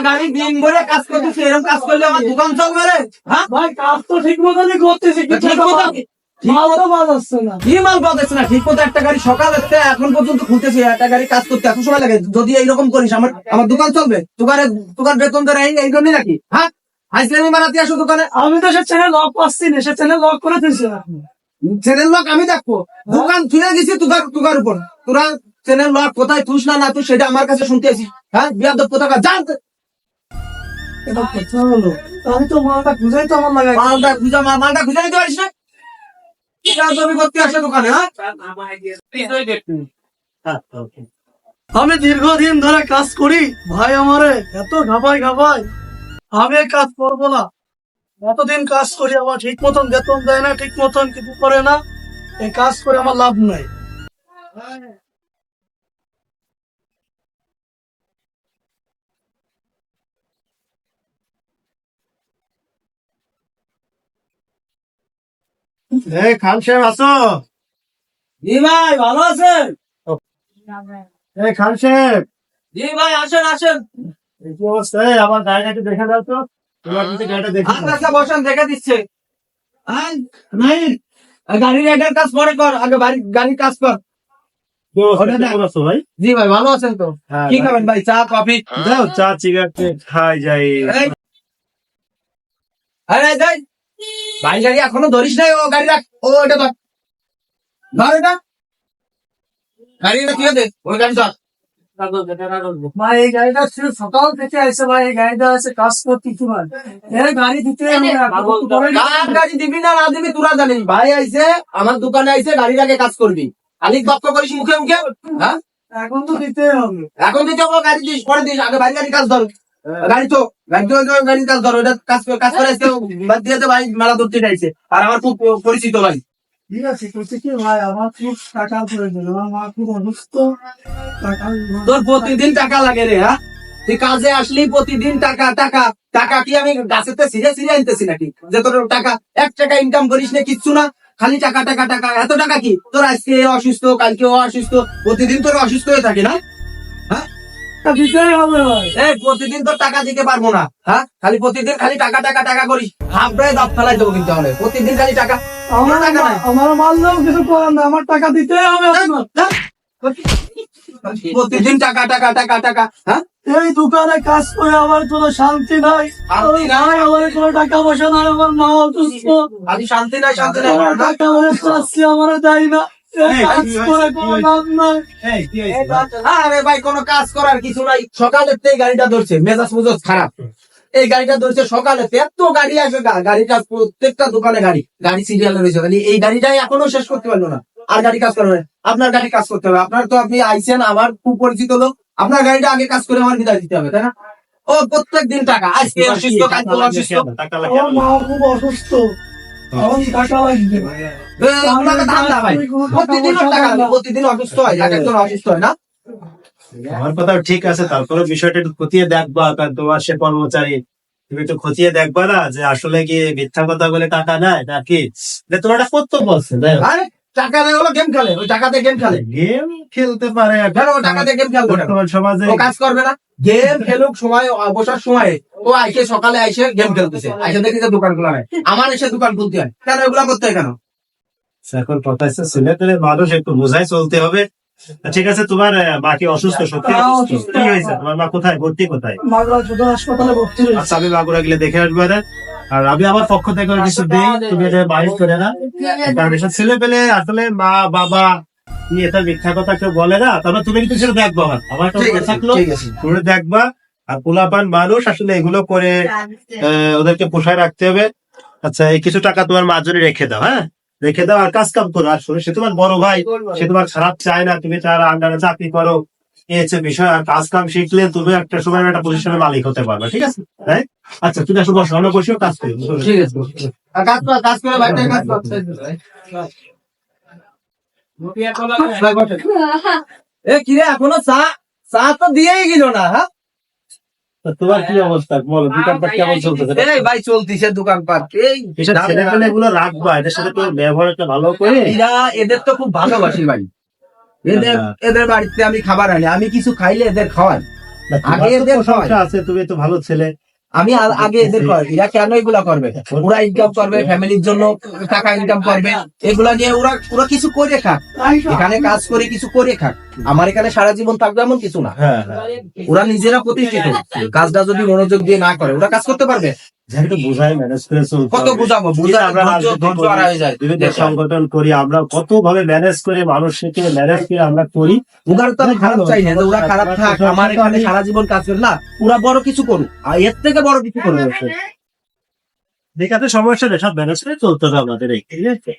গাড়ি দিন ভরে কাজ করতেছে, এরকম কাজ করলে আমার দোকান চলবে রে? হ্যাঁ ভাই, কাজ তো ঠিক মতনই করতেছি, ঠিক মতো কি মাল পাচ্ছে না ঠিক মতো। একটা গাড়ি সকাল এখন পর্যন্ত খুলতেছি, একটা গাড়ি কাজ করতে এত সময় লাগে। যদি এইরকম করিস আমার দোকান চলবে? তোকার বেতন ধরে এই জন্যই নাকি? হ্যাঁ, আইসলামি বানাতে আসো দোকানে। আমি তো সে চ্যানেল লক পাচ্ছি না, সে চ্যানেল লক করে দিয়েছে। চ্যানেল লক আমি দেখবো? দোকান তুলে দিছি তোকার উপর। তোরা চ্যানেল লক কোথায় তুস না তুই সেটা আমার কাছে শুনতে আসিস? হ্যাঁ, বিয়াদব কোথাকার, জানতে এটা কথা হলো। আমি তো মালটা খুঁজাই তো আমার লাগে, মালটা খুঁজে নিতে পারিস না? আমি দীর্ঘদিন ধরে কাজ করি ভাই, আমারে এত ঘাপাই আমি কাজ করবো না। এতদিন কাজ করি, আমার ঠিক মতন বেতন দেয় না, ঠিক মতন কিছু করে না। এই কাজ করে আমার লাভ নাই। খান সাহেব আছো? জি ভাই, ভালো আছেন? খান সাহেব। জি ভাই, আসেন। কি অবস্থা? আমার গাড়িটা একটু দেখে দাও তো। গাড়িটা দেখে বসেন, দেখে দিচ্ছে। গাড়ির এটার কাজ পরে কর, আগে গাড়ির কাজ কর। ভাই জি ভাই, ভালো আছেন তো? কি খাবেন ভাই, চা কফি? দাও, চা চিগারে খাই যাই। ভাই গাড়ি এখনো ধরিস নাই, ও গাড়ি রাখ, ও এটা ধর এটা গাড়িটা তুই দে, ওই গাড়ি ধর। ভাই এই গাড়িটা সকাল থেকে আসছে ভাই, এই গাড়িটা আছে কাজ করতে কি ভাই, গাড়ি দিতে গাড়ি দিবি না দিবি তোরা জানিস। ভাই আইছে আমার দোকানে আইছে, গাড়িটাকে কাজ করবি, আলিক বাক্য করিস মুখে। হ্যাঁ, এখন তো দিতে হবে, গাড়ি দিস পরে দিস, আগে ভাই গাড়ি কাজ ধর। গাড়ি কাজ ধরো, এটা কাজ করে আসতে বাদ দিয়ে ভাই মেলা ধরতে চাইছে। আর আমার খুব পরিচিত ভাই। ঠিক আছে, কি ভাই, আমার খুব টাকা প্রয়োজন, আমার মা খুব অসুস্থ। তোর প্রতিদিন টাকা লাগে রে? হ্যাঁ, তুই কাজে আসলি প্রতিদিন টাকা কি আমি গাছেতে সিরে আনতেছি নাকি যে তোর টাকা 1 টাকা ইনকাম করিস না, কিচ্ছু না, খালি টাকা। এত টাকা কি তোর? আজকে অসুস্থ, কালকে অসুস্থ, প্রতিদিন তোর অসুস্থ হয়ে থাকে না? হ্যাঁ, প্রতিদিন তো টাকা দিতে পারবো না। হ্যাঁ, প্রতিদিন খালি টাকা করিস, হাবড়ায় দাঁত ফেলাই দেবো কিন্তু। তাহলে প্রতিদিন খালি টাকা, আমার মারলেও কিছু করার না, আমার টাকা দিতে হবে। প্রতিদিন টাকা। হ্যাঁ, এই দোকানে কাজ করে আমার কোনো শান্তি নাই, আমার কোনো টাকা পয়সা নাই, আমার মা অসুস্থ, খালি শান্তি নাই। টাকা পয়সা আমার দেয় না। আরে ভাই, কোনো কাজ করার কিছু নাই। সকালের থেকে গাড়িটা ধরছে, মেজাজ মুজাজ খারাপ। এই গাড়িটা ধরছে সকালে, এত গাড়ি আসে, গাড়িটা প্রত্যেকটা দোকানে গাড়ি সিরিয়ালে রয়েছে, এই গাড়িটাই এখনো শেষ করতে পারলো না। আর গাড়ি কাজ করবে, আপনার গাড়ি কাজ করতে হবে। আপনার তো, আপনি আইছেন, আমার খুব পরিচিত লোক, আপনার গাড়িটা আগে কাজ করে আমার বিদায় দিতে হবে, তাই না? ও প্রত্যেক দিন টাকা, আজকে অসুস্থ, কালকে অসুস্থ, খুব অসুস্থ, প্রতিদিন অসুস্থ হয়, একজন অসুস্থ হয় না। আমার কথা ঠিক আছে, তারপরে বিষয়টা একটু খতিয়ে দেখবা, কারণ তোমার সে কর্মচারী, তুমি একটু খতিয়ে দেখবা না যে আসলে কি মিথ্যা কথা বলে টাকা নেয় নাকি তোমার একটা কর্তব্য আছে। টাকা নেই হলো গেম খেলে, ওই টাকাতে গেম খেলতে পারে, টাকাতে গেম খেলবে, বর্তমান সমাজে কাজ করবে না, গেম খেলুক। সময় বসার সময় ও আইসে, সকালে আইসে গেম খেলতেছে, আইসে দেখি যে দোকান খোলা নাই, আমার এসে দোকান খুলতে হয় কেন? এগুলা করতে হয় কেন? এখন কথা হচ্ছে ছেলে পেলে মানুষ একটু বোঝাই চলতে হবে। ঠিক আছে, তোমার মা কি অসুস্থ? সত্যি কি হয়েছে? তোমার মা কোথায় ভর্তি? কোথায়? হাসপাতালে ভর্তি। আচ্ছা, আমি মাগুরা গেলে দেখে আসবো। আর আমি আমার পক্ষ থেকে কিছু দিই, তুমি এটা বাইর করে না। কারণ এসব ছেলে পেলে আসলে মা বাবা নিয়ে এটা মিথ্যা কথা কেউ বলে না। তারপরে তুমি কিন্তু সেটা দেখবো, আমার থাকলো তুমি দেখবা। আর পোলাপান মানুষ আসলে এগুলো করে, ওদেরকে পোষায় রাখতে হবে। আচ্ছা, এই কিছু টাকা তোমার মার জন্য রেখে দাও। হ্যাঁ, রেখে দাও, আর কাজ কাম করো। আসলে সে তোমার বড় ভাই, সে তোমার খারাপ চায় না, তুমি তার আন্ডারে চাকরি করো, এই হচ্ছে বিষয়। আর কাজ কাম শিখলে তুমি একটা সময় একটা পজিশনের মালিক হতে পারবে। ঠিক আছে? হ্যাঁ, আচ্ছা, তুমি আসলে বসো, আমরা বসেও কাজ করি। ঠিক আছে, কাজ করে বাড়িতে কাজ করতে। কিরে, এখনো চা তো দিয়েই গেল না? হ্যাঁ, তোমার কি অবস্থা বলো? দোকানপাট কেমন চলতেছে? ভাই চলতেছে দোকানপাট। ছেলেগুলো রাখবা, এদের সাথে তো ব্যবহার একটা ভালো করে। এদের তো খুব ভালোবাসি ভাই, এদের এদের বাড়িতে আমি খাবার আনি, আমি কিছু খাইলে এদের খাওয়াই। আগে এদের খাওয়াই। আছে, তুমি তো ভালো ছেলে। আমি আগে এদের খাওয়াই। এরা কেন এগুলা করবে? ওরা ইনকাম করবে, ফ্যামিলির জন্য টাকা ইনকাম করবে, এগুলা নিয়ে ওরা ওরা কিছু করে খাক, এখানে কাজ করে কিছু করে খাক। আমার এখানে সারা জীবন থাকবে এমন কিছু না। হ্যাঁ, ওরা নিজেরা প্রতিষ্ঠিত, কাজটা যদি মনোযোগ দিয়ে না করে ওরা কাজ করতে পারবে? যেহেতু বোঝাই ম্যানেজ করে চলতে কত হবে। বুঝাবো, আমরা ধৈর্য হারা হয়ে যায়। বিভিন্ন সংগঠন করি, আমরা কত ভাবে ম্যানেজ করে মানুষকে ম্যানেজ করে আমরা করি। ওরা তো আমি খারাপ চাই না যে ওরা খারাপ থাক, আমার এখানে সারা জীবন কাজ করে না, ওরা বড় কিছু করুক, আর এর থেকে বড় কিছু করবে। দেখাতে সমস্যা নেই, সব ম্যানেজ করে চলতে হবে আমাদের এই, ঠিক আছে?